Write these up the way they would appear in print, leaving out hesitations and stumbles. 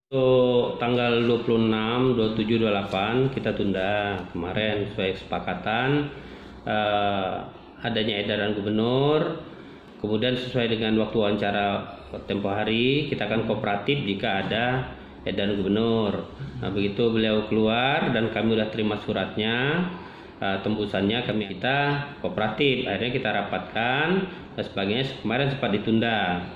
Untuk tanggal 26, 27, 28 kita tunda kemarin sesuai kesepakatan adanya edaran gubernur. Kemudian sesuai dengan waktu wawancara tempo hari kita akan kooperatif jika ada edaran gubernur. Nah, begitu beliau keluar dan kami sudah terima suratnya, tembusannya kita kooperatif. Akhirnya kita rapatkan dan sebagainya. Kemarin sempat ditunda.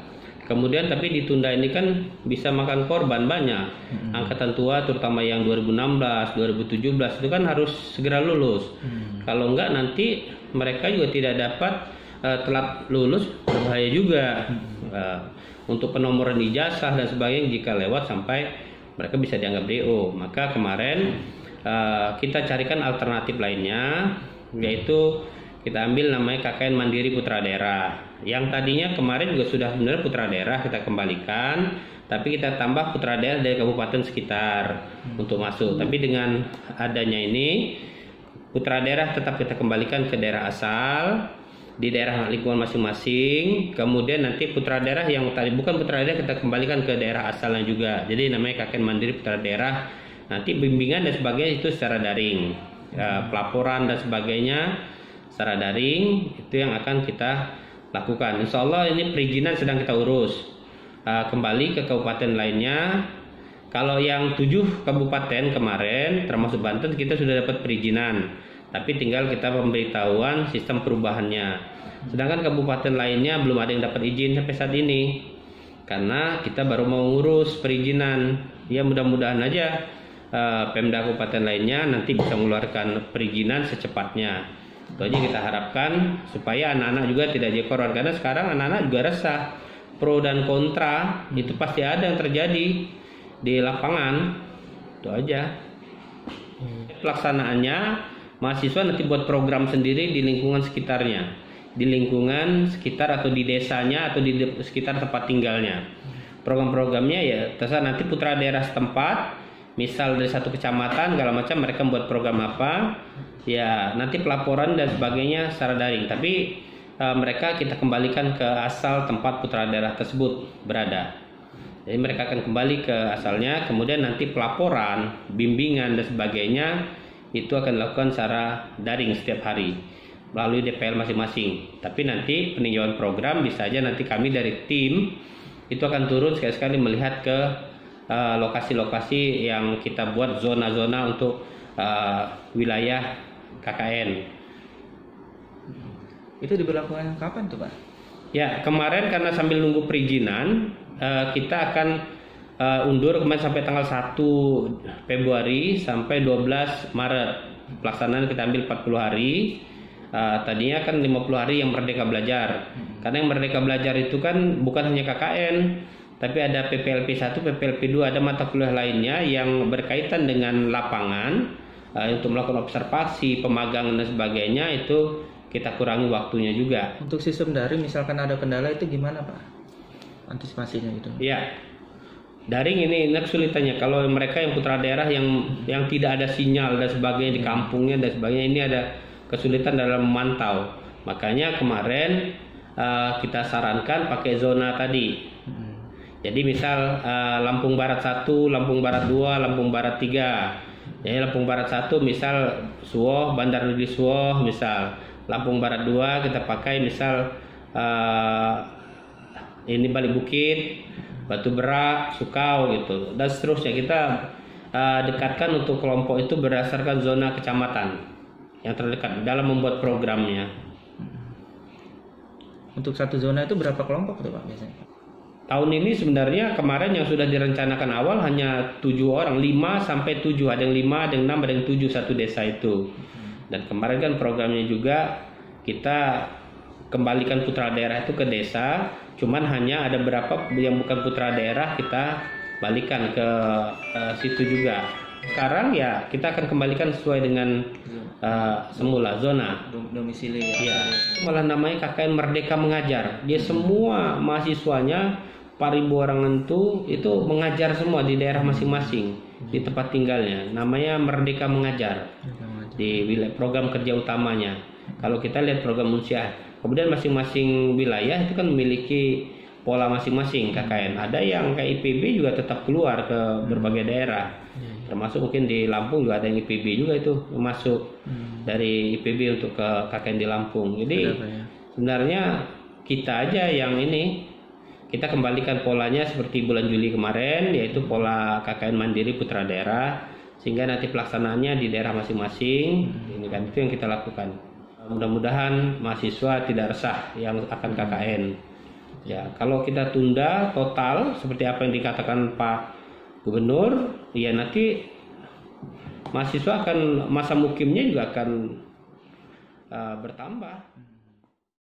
Kemudian tapi ditunda ini kan bisa makan korban banyak. Angkatan tua terutama yang 2016, 2017 itu kan harus segera lulus. Kalau enggak nanti mereka juga tidak dapat telat lulus, berbahaya juga. Untuk penomoran ijazah dan sebagainya jika lewat sampai mereka bisa dianggap DO. Maka kemarin kita carikan alternatif lainnya, yaitu kita ambil namanya KKN Mandiri Putra Daerah. Yang tadinya kemarin juga sudah benar putra daerah kita kembalikan, tapi kita tambah putra daerah dari kabupaten sekitar untuk masuk. Tapi dengan adanya ini, putra daerah tetap kita kembalikan ke daerah asal, di daerah lingkungan masing-masing. Kemudian nanti putra daerah yang tadi bukan putra daerah kita kembalikan ke daerah asalnya juga. Jadi namanya KKN Mandiri Putra Daerah. Nanti bimbingan dan sebagainya itu secara daring, pelaporan dan sebagainya secara daring itu yang akan kita lakukan. Insya Allah ini perizinan sedang kita urus. Kembali ke kabupaten lainnya. Kalau yang 7 kabupaten kemarin termasuk Banten kita sudah dapat perizinan, tapi tinggal kita pemberitahuan sistem perubahannya. Sedangkan kabupaten lainnya belum ada yang dapat izin sampai saat ini, karena kita baru mau ngurus perizinan. Ya mudah-mudahan aja Pemda kabupaten lainnya nanti bisa mengeluarkan perizinan secepatnya. Itu aja kita harapkan supaya anak-anak juga tidak jadi korban, karena sekarang anak-anak juga resah, pro dan kontra itu pasti ada yang terjadi di lapangan. Itu aja. Pelaksanaannya mahasiswa nanti buat program sendiri di lingkungan sekitarnya, di lingkungan sekitar atau di desanya atau di sekitar tempat tinggalnya. Program-programnya ya terserah nanti putra daerah setempat, misal dari satu kecamatan segala macam mereka membuat program apa. Ya nanti pelaporan dan sebagainya secara daring, tapi mereka kita kembalikan ke asal tempat putra daerah tersebut berada. Jadi mereka akan kembali ke asalnya, kemudian nanti pelaporan, bimbingan dan sebagainya itu akan dilakukan secara daring setiap hari melalui DPL masing-masing. Tapi nanti peninjauan program bisa aja nanti kami dari tim itu akan turun sekali-sekali melihat ke lokasi-lokasi yang kita buat zona-zona untuk wilayah KKN. Itu diberlakukan kapan tuh Pak? Ya kemarin karena sambil nunggu perizinan kita akan undur kemarin sampai tanggal 1 Februari sampai 12 Maret. Pelaksanaan kita ambil 40 hari. Tadinya kan 50 hari yang Merdeka Belajar. Karena yang Merdeka Belajar itu kan bukan hanya KKN, tapi ada PPLP 1, PPLP 2, ada mata kuliah lainnya yang berkaitan dengan lapangan. Untuk melakukan observasi, pemagangan dan sebagainya itu kita kurangi waktunya juga. Untuk sistem daring misalkan ada kendala itu gimana Pak? Antisipasinya gitu. Ya, daring ini kesulitannya kalau mereka yang putra daerah yang tidak ada sinyal dan sebagainya di kampungnya dan sebagainya, ini ada kesulitan dalam memantau. Makanya kemarin kita sarankan pakai zona tadi. Jadi misal Lampung Barat 1, Lampung Barat 2, Lampung Barat 3. Jadi Lampung Barat 1 misal Suwoh, Bandar Negeri Suwoh misal. Lampung Barat 2 kita pakai misal ini Balik Bukit, Batu Berak, Sukau gitu. Dan seterusnya kita dekatkan untuk kelompok itu berdasarkan zona kecamatan yang terdekat dalam membuat programnya. Untuk satu zona itu berapa kelompok tuh Pak biasanya? Tahun ini sebenarnya kemarin yang sudah direncanakan awal hanya 7 orang, 5 sampai 7, ada yang 5, ada yang 6, ada yang 7 satu desa itu. Dan kemarin kan programnya juga kita kembalikan putra daerah itu ke desa, cuman hanya ada berapa yang bukan putra daerah kita balikan ke situ juga. Sekarang ya kita akan kembalikan sesuai dengan semula zona domisili ya. Malah namanya KKN Merdeka Mengajar. Dia semua mahasiswanya 4.000 orang itu mengajar semua di daerah masing-masing di tempat tinggalnya. Namanya Merdeka Mengajar di wilayah program kerja utamanya. Kalau kita lihat program Unsiah, kemudian masing-masing wilayah itu kan memiliki pola masing-masing KKN. Ada yang kayak IPB juga tetap keluar ke berbagai daerah. Termasuk mungkin di Lampung juga ada yang IPB juga itu masuk dari IPB untuk ke KKN di Lampung. Jadi sebenarnya kita aja yang ini, kita kembalikan polanya seperti bulan Juli kemarin, yaitu pola KKN mandiri putra daerah, sehingga nanti pelaksanaannya di daerah masing-masing. Ini kan itu yang kita lakukan. Mudah-mudahan mahasiswa tidak resah yang akan KKN. Ya, kalau kita tunda total seperti apa yang dikatakan Pak Gubernur, ya nanti mahasiswa akan masa mukimnya juga akan bertambah.